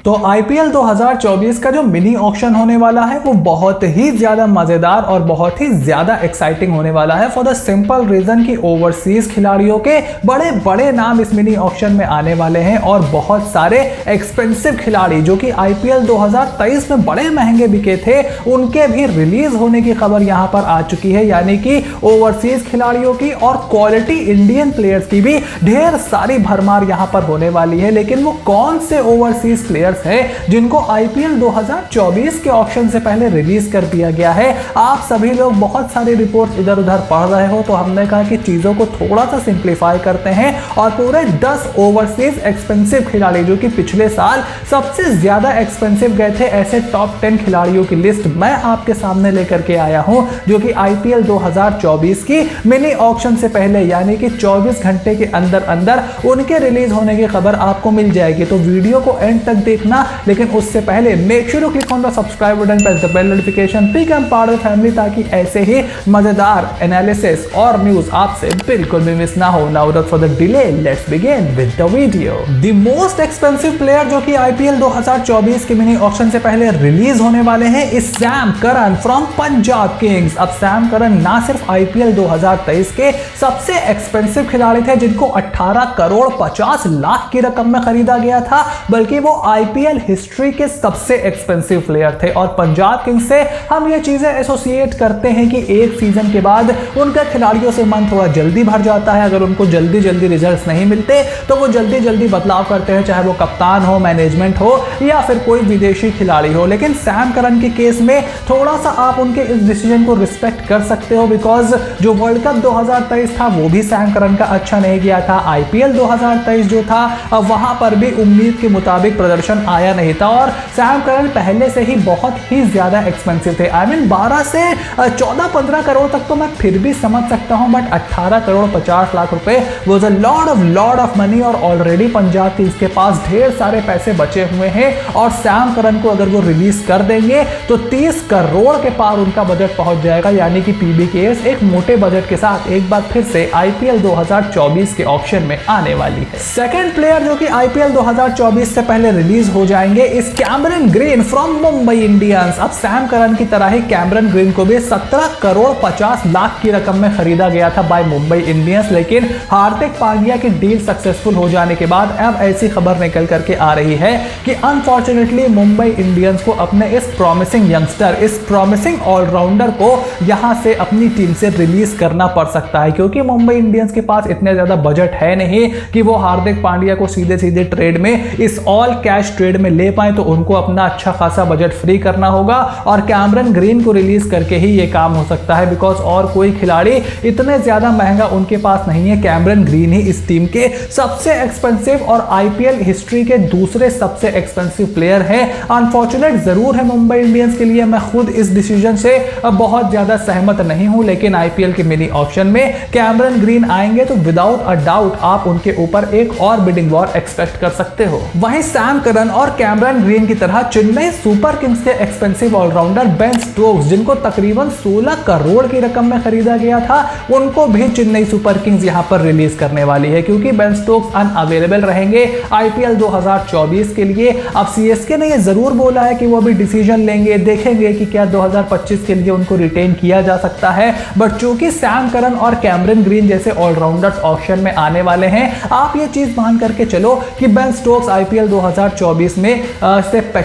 तो आईपीएल 2024 का जो मिनी ऑक्शन होने वाला है वो बहुत ही ज्यादा मजेदार और बहुत ही ज्यादा एक्साइटिंग होने वाला है फॉर द सिंपल रीजन कि ओवरसीज खिलाड़ियों के बड़े बड़े नाम इस मिनी ऑक्शन में आने वाले हैं और बहुत सारे एक्सपेंसिव खिलाड़ी जो कि आईपीएल 2023 में बड़े महंगे बिके थे उनके भी रिलीज होने की खबर यहां पर आ चुकी है। यानी कि ओवरसीज खिलाड़ियों की और क्वालिटी इंडियन प्लेयर्स की भी ढेर सारी भरमार यहां पर होने वाली है। लेकिन वो कौन से ओवरसीज प्लेयर्स हैं जिनको आईपीएल 2024 के ऑक्शन से पहले रिलीज कर दिया गया है? आप सभी लोग बहुत सारी रिपोर्ट्स इधर उधर पढ़ रहे हो, तो हमने कहा कि चीजों को थोड़ा सा सिंप्लीफाई करते हैं और पूरे 10 ओवरसीज एक्सपेंसिव खिलाड़ी जो कि पिछले साल सबसे ज्यादा एक्सपेंसिव गए थे, ऐसे टॉप 10 खिलाड़ियों की लिस्ट मैं आपके सामने लेकर के आया हूं जो कि आईपीएल 2024 की मिनी ऑक्शन से पहले यानी कि 24 घंटे के अंदर अंदर उनके रिलीज होने की खबर आपको मिल जाएगी। तो वीडियो को एंड तक देखना, लेकिन उससे पहले make sure to click on the subscribe button, press the bell notification, become part of the family ताकि ऐसे ही मजेदार एनालिसिस और न्यूज आपसे बिल्कुल भी मिस ना हो। Now without further delay let's begin with the video. The most expensive player जो कि आईपीएल 2024 के मिनी ऑक्शन से पहले रिलीज होने वाले हैं is Sam Curran from Punjab Kings. अब सैम करन ना सिर्फ आईपीएल 2023 के सबसे एक्सपेंसिव खिलाड़ी थे जिनको 18 करोड़ 50 लाख की रकम में खरीदा गया था, बल्कि वो आईपीएल हिस्ट्री के सबसे एक्सपेंसिव प्लेयर थे। और पंजाब किंग्स से हम ये चीजें एसोसिएट करते हैं कि एक सीजन के बाद उनका खिलाड़ियों से मन थोड़ा जल्दी भर जाता है। अगर उनको जल्दी जल्दी रिजल्ट्स नहीं मिलते तो वो जल्दी जल्दी बदलाव करते हैं, चाहे वो कप्तान हो, मैनेजमेंट हो या फिर कोई विदेशी खिलाड़ी हो। लेकिन सैम करन के केस में थोड़ा सा आप उनके इस डिसीजन को रिस्पेक्ट कर सकते हो, बिकॉज जो वर्ल्ड कप 2023 था वो भी सैम करन का अच्छा नहीं गया था। आईपीएल 2023 जो था वहां पर भी उम्मीद के मुताबिक प्रदर्शन आया नहीं था और सैम करन पहले से ही बहुत ही ज्यादा एक्सपेंसिव थे। आई मीन 12 से 14-15 करोड़ तक तो मैं फिर भी समझ सकता हूं, बट 18 करोड़ 50 लाख रुपए was a lot of money और ऑलरेडी पंजाब किंग्स के पास ढेर सारे पैसे बचे हुए हैं और सैम करन को अगर वो रिलीज कर देंगे तो 30 करोड़ के पार उनका बजट पहुंच जाएगा। यानी कि पीबीकेएस एक मोटे बजट के साथ एक बार फिर से आईपीएल 2024 के ऑक्शन में आने वाली है। सेकंड प्लेयर जो कि आईपीएल 2024 से पहले रिलीज हो जाएंगे इस Cameron green from Mumbai Indians. अब सैम करन की तरह ही कैमरन ग्रीन को भी 17 करोड़ 50 लाख की रकम में खरीदा गया था बाय मुंबई इंडियंस। लेकिन हार्दिक पांड्या की डील सक्सेसफुल हो जाने के बाद अब ऐसी खबर निकल करके आ रही है कि अनफॉर्चुनेटली मुंबई इंडियंस को अपने इस प्रॉमिसिंग यंगस्टर, इस प्रॉमिसिंग ऑलराउंडर को यहां से अपनी टीम से रिलीज करना पड़ सकता है, क्योंकि मुंबई इंडियंस के पास इतने ज्यादा बजट है नहीं कि वो हार्दिक पांड्या को सीधे सीधे ट्रेड में, इस ऑल कैश ट्रेड में ले पाए। तो उनको अपना अच्छा खासा बजट फ्री करना होगा और कैमरन ग्रीन को रिलीज करके ही ये काम हो सकता है, बिकॉज और कोई खिलाड़ी इतने ज्यादा महंगा उनके पास नहीं है। कैमरन ग्रीन ही इस टीम के सबसे एक्सपेंसिव और आईपीएल हिस्ट्री के दूसरे सबसे एक्सपेंसिव प्लेयर हैं। अनफॉर्चुनेट जरूर है मुंबई इंडियंस के लिए, मैं खुद इस डिसीजन से बहुत ज्यादा सहमत नहीं हूं, लेकिन आईपीएल के मिनी ऑक्शन में कैमरन ग्रीन आएंगे तो विदाउट अ डाउट आप उनके ऊपर एक और बिडिंग वॉर एक्सपेक्ट कर सकते हो। वहीं सैम करन और कैमरन ग्रीन की तरह चेन्नई सुपर किंग्स के एक्सपेंसिव ऑलराउंडर बेन स्टोक्स, जिनको तकरीबन 16 करोड़ की रकम में खरीदा गया था, उनको भी चेन्नई सुपर किंग्स यहां पर रिलीज करने वाली है, क्योंकि बेन स्टोक्स अनअवेलेबल रहेंगे आईपीएल 2024 के लिए। अब सीएसके ने यह जरूर बोला है कि वो भी डिसीजन लेंगे, देखेंगे कि क्या 2025 के लिए उनको रिटेन किया जा सकता है, बट चूंकि सैम करन और कैमरन ग्रीन जैसे ऑलराउंडर्स ऑक्शन में आने वाले हैं, आप ये चीज मान करके चलो कि बेन स्टोक्स आईपीएल 2024 में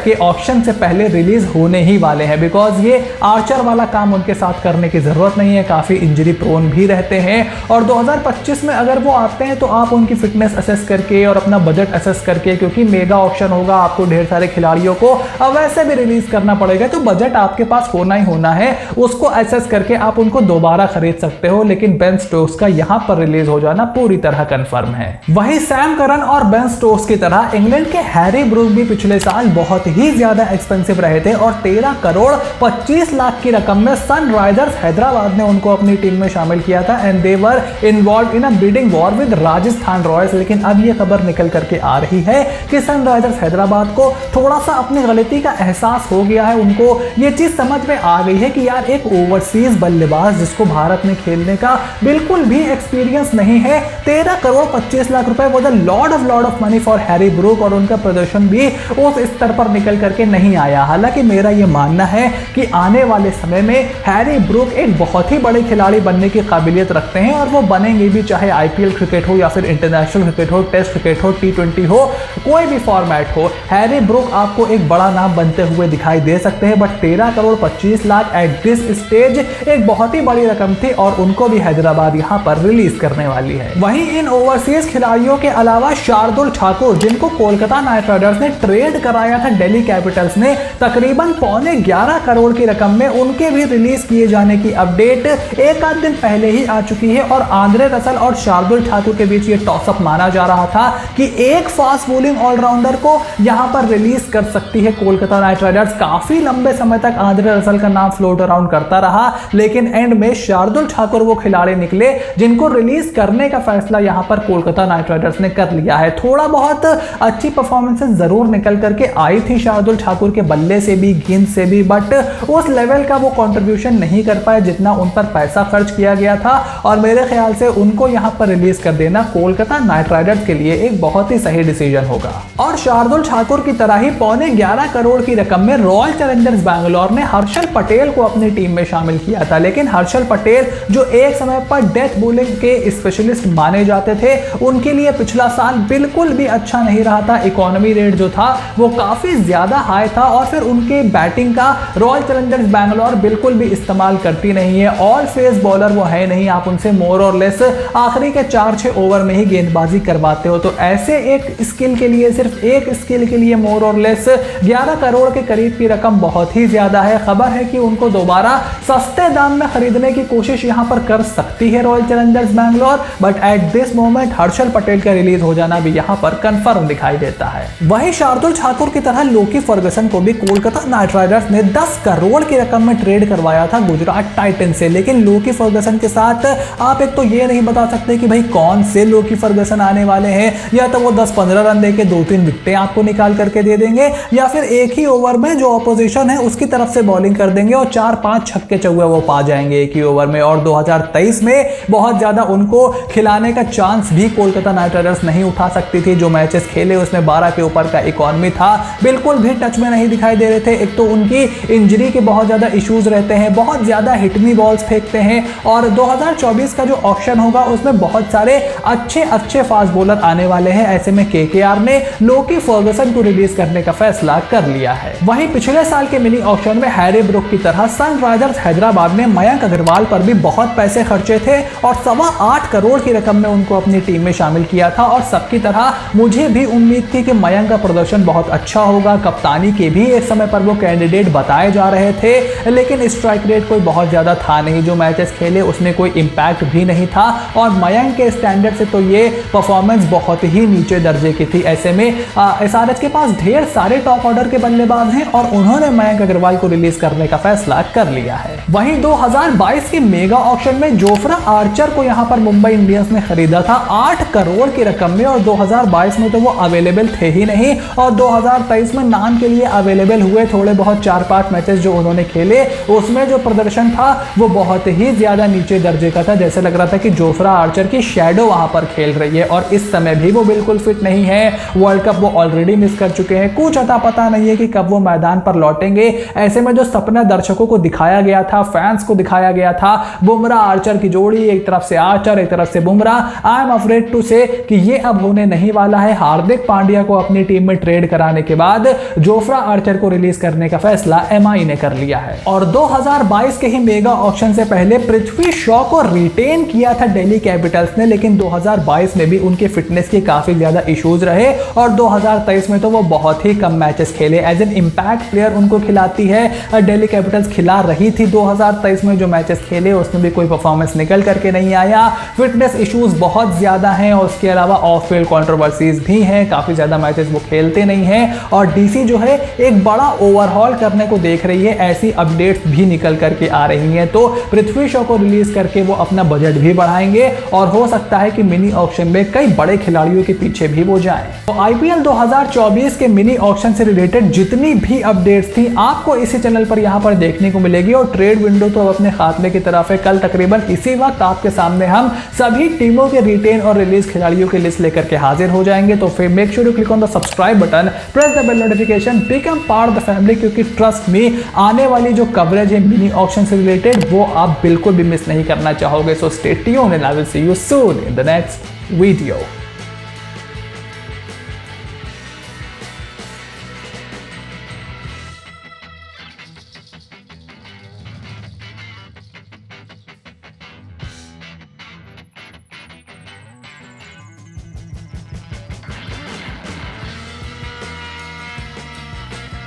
से ऑक्शन से पहले रिलीज होने ही वाले हैं, बिकॉज ये आर्चर वाला काम उनके साथ करने की जरूरत नहीं है, काफी इंजरी प्रोन भी रहते हैं। और 2025 में अगर वो आते हैं तो आप उनकी फिटनेस असेस करके और अपना बजट असेस करके, क्योंकि मेगा ऑक्शन होगा, आपको ढेर सारे खिलाड़ियों को वैसे भी रिलीज करना पड़ेगा, तो बजट आपके पास होना ही होना है, उसको असेस करके आप उनको दोबारा खरीद सकते हो। लेकिन बेन स्टोक्स का यहां पर रिलीज हो जाना पूरी तरह कंफर्म है। वहीं सैम करन और बेन स्टोक्स की तरह इंग्लैंड के हैरी ब्रूक भी पिछले साल बहुत ही ज्यादा एक्सपेंसिव रहे थे और 13 करोड़ 25 लाख की रकम में सनराइजर्स हैदराबाद ने उनको अपनी टीम में शामिल किया था and they were involve in a bidding war with Rajasthan Royals. लेकिन अब यह खबर निकल करके आ रही है कि सनराइजर्स हैदराबाद को थोड़ा सा अपनी गलती का एहसास हो गया है, उनको ये चीज समझ में आ गई है कि यार एक ओवरसीज बल्लेबाज जिसको भारत में खेलने का बिल्कुल भी एक्सपीरियंस नहीं है, 13 करोड़ 25 लाख रुपए was a lot of money for Harry Brook और उनका प्रदर्शन भी उस स्तर पर निकल करके नहीं आया। हालांकि मेरा यह मानना है कि आने वाले समय में हैरी ब्रूक एक बहुत ही बड़े खिलाड़ी बनने की काबिलियत रखते हैं और वो बनेंगे भी, चाहे आईपीएल क्रिकेट हो या फिर इंटरनेशनल क्रिकेट हो, टेस्ट क्रिकेट हो, T20 हो, कोई भी फॉर्मेट हो, हैरी ब्रूक आपको एक बड़ा नाम बनते हुए दिखाई दे सकते हैं। But 13 crore 25 lakh at this stage एक बहुत ही बड़ी रकम थी और उनको भी हैदराबाद यहां पर रिलीज करने वाली है। वहीं इन ओवरसीज खिलाड़ियों के अलावा शार्दुल ठाकुर, जिनको कोलकाता नाइट राइडर्स ने ट्रेड कराया था दिल्ली कैपिटल्स ने तकरीबन 11.25 करोड़ की रकम में, उनके भी रिलीज किए जाने की अपडेट एक आध दिन पहले ही आ चुकी है। और आंद्रे रसल और शार्दुल ठाकुर के बीच ये टॉसअप माना जा रहा था कि एक फास्ट बॉलिंग ऑलराउंडर को यहां पर रिलीज कर सकती है कोलकाता नाइट राइडर्स। काफी लंबे समय तक आंद्रे रसल का नाम फ्लोट अराउंड करता रहा, लेकिन एंड में शार्दुल ठाकुर वो खिलाड़ी निकले जिनको रिलीज करने का फैसला यहां पर कोलकाता नाइट राइडर्स ने कर लिया है। थोड़ा बहुत अच्छी परफॉर्मेंसेस जरूर निकल करके आई थी शार्दुल ठाकुर के बल्ले से भी, गेंद से भी, बट उस लेवल का वो कंट्रीब्यूशन नहीं कर पाए जितना उन पर पैसा खर्च किया गया था। और मेरे ख्याल से उनको यहां पर रिलीज कर देना कोलकाता नाइट राइडर्स के लिए एक बहुत ही सही डिसीजन होगा। और शार्दुल ठाकुर की तरह ही 11.25 करोड़ की रकम में रॉयल चैलेंजर्स बैंगलोर ने हर्षल पटेल को अपनी टीम में शामिल किया था। लेकिन हर्षल पटेल जो एक समय पर डेथ बॉलिंग के स्पेशलिस्ट माने जाते थे, उनके लिए पिछला साल बिल्कुल भी अच्छा नहीं रहा था। इकोनॉमी रेट जो था वो काफी ज्यादा हाई था और फिर उनके बैटिंग का रॉयल चैलेंजर्स बैंगलोर बिल्कुल भी इस्तेमाल करती नहीं है। ऑल फेस बॉलर वो है नहीं, आप उनसे मोर और लेस आखिरी के 4-6 ओवर में ही गेंदबाजी करवाते हो। तो ऐसे एक स्किल के लिए, सिर्फ एक स्किल के लिए मोर और लेस 11 करोड़ के करीब की रकम बहुत ही ज्यादा है। खबर है कि उनको दोबारा सस्ते दाम में खरीदने की कोशिश यहां पर कर सकती है royal Challengers Bangalore, but at this moment Harshal Patel का रिलीज हो जाना भी यहां पर कंफर्म दिखाई देता है। वहीं शार्दुल ठाकुर की तरह लोकी फर्गसन को भी कोलकाता नाइट राइडर्स ने 10 करोड़ की रकम में ट्रेड करवाया था गुजरात टाइटन से। लेकिन लोकी फर्गसन के साथ आप एक तो ये नहीं बता सकते कि भाई कौन से लोकी फर्गसन आने वाले हैं, या तो वो 10-15 रन देके 2-3 विकेटें आपको निकाल करके दे देंगे, या फिर एक ही ओवर में जो ऑपोजिशन है उसकी तरफ से बॉलिंग कर देंगे और 4-5 छक्के चौके वो पा जाएंगे एक ही ओवर में। और 2023 में बहुत ज्यादा उनको खिलाने का चांस भी कोलकाता नाइट राइडर्स नहीं उठा सकती थी। जो मैचेस खेले उसमें 12 के ऊपर का इकोनॉमी था, बिल्कुल भी टच में नहीं दिखाई दे रहे थे। एक तो उनकी इंजरी के बहुत ज्यादा इश्यूज रहते हैं, बहुत ज्यादा हिटमी बॉल्स फेंकते हैं। और 2024 का जो ऑक्शन होगा उसमें बहुत सारे अच्छे फास्ट बॉलर आने वाले हैं। ऐसे में केकेआर ने लोकी फर्गसन को रिलीज करने का फैसला कर लिया है। वहीं पिछले साल के मिनी ऑक्शन में हैरी ब्रूक की तरह सनराइजर्स हैदराबाद ने मयंक अग्रवाल पर भी बहुत पैसे खर्चे थे और 8.25 करोड़ की रकम में उनको अपनी टीम में शामिल किया था। और सबकी तरह मुझे भी उम्मीद थी कि मयंक का प्रदर्शन बहुत अच्छा होगा। कप्तानी के भी एक समय पर वो कैंडिडेट बताए जा रहे थे, लेकिन स्ट्राइक रेट कोई बहुत ज्यादा था नहीं। जो मैचेस खेले उसमें कोई इंपैक्ट भी नहीं था और मयंक के स्टैंडर्ड से तो ये परफॉर्मेंस बहुत ही नीचे दर्जे की थी। ऐसे में एसआरएच के पास ढेर सारे टॉप ऑर्डर के बल्लेबाज हैं और उन्होंने मयंक अग्रवाल को रिलीज करने का फैसला कर लिया है। वहीं 2022 के मेगा ऑक्शन में जोफ्रा आर्चर को यहां पर मुंबई इंडियंस ने खरीदा था 8 करोड़ की रकम में। और 2022 में तो वो अवेलेबल थे ही नहीं और 2023 में नाम के लिए अवेलेबल हुए। थोड़े बहुत 4-5 मैचेस जो उन्होंने खेले उसमें जो प्रदर्शन था वो बहुत ही ज्यादा नीचे दर्जे का था। जैसे लग रहा था कि जोफ्रा आर्चर की शैडो वहां पर खेल रही है और इस समय भी वो बिल्कुल फिट नहीं है। वर्ल्ड कप वो ऑलरेडी मिस कर चुके हैं, कुछ अता पता नहीं है कि कब वो मैदान पर लौटेंगे। ऐसे में जो सपना दर्शकों को दिखाया गया था, फैंस को दिखाया गया था, बुमराह आर्चर की जोड़ी, एक तरफ से आर्चर एक तरफ से Bumrah, I am afraid to say कि ये अब होने नहीं वाला है। हार्दिक पांड्या को अपनी टीम में ट्रेड कराने के बाद जोफ्रा आर्चर को रिलीज करने का फैसला एमआई ने कर लिया है। और 2022 के ही मेगा ऑक्शन से पहले पृथ्वी शॉ को रिटेन किया था दिल्ली कैपिटल्स ने, लेकिन 2022 में भी उनके फिटनेस के काफी ज्यादा इश्यूज रहे और 2023 में तो वो बहुत ही कम मैचेस खेले। एज एन इंपैक्ट प्लेयर उनको खिलाती है दिल्ली कैपिटल्स, खिला रही थी। 2023 में जो मैचेस खेले उसमें भी कोई परफॉर्मेंस निकल करके नहीं आया। फिटनेस इश्यूज बहुत ज्यादा हैं और उसके अलावा ऑफ फील्ड कंट्रोवर्सीज भी हैं, काफी ज्यादा मैचेस वो खेलते नहीं हैं। और डीसी जो है एक बड़ा ओवरहॉल करने को देख रही है, ऐसी अपडेट्स भी निकल करके आ रही हैं। तो पृथ्वी शॉ को रिलीज करके वो अपना बजट भी बढ़ाएंगे और हो सकता है कि मिनी ऑक्शन में कई बड़े खिलाड़ियों के पीछे भी वो जाएं। तो आईपीएल 2024 के मिनी ऑक्शन से रिलेटेड जितनी भी अपडेट्स थी आपको इसी चैनल पर यहां पर देखने को मिलेगी। और ट्रेड विंडो तो अपने खात्मे की तरफ है। कल तकरीबन इसी वक्त आपके सामने हम सभी टीमों के रिटेन और रिलीज खिलाड़ियों की लिस्ट लेकर के हाजिर हो जाएंगे। तो फिर make sure to click on the subscribe subscribe button, press the bell notification, become part of the family, क्योंकि ट्रस्ट मी आने वाली जो कवरेज है मिनी ऑक्शन से रिलेटेड वो आप बिल्कुल भी मिस नहीं करना चाहोगे। So stay tuned and I will see you soon in the next video.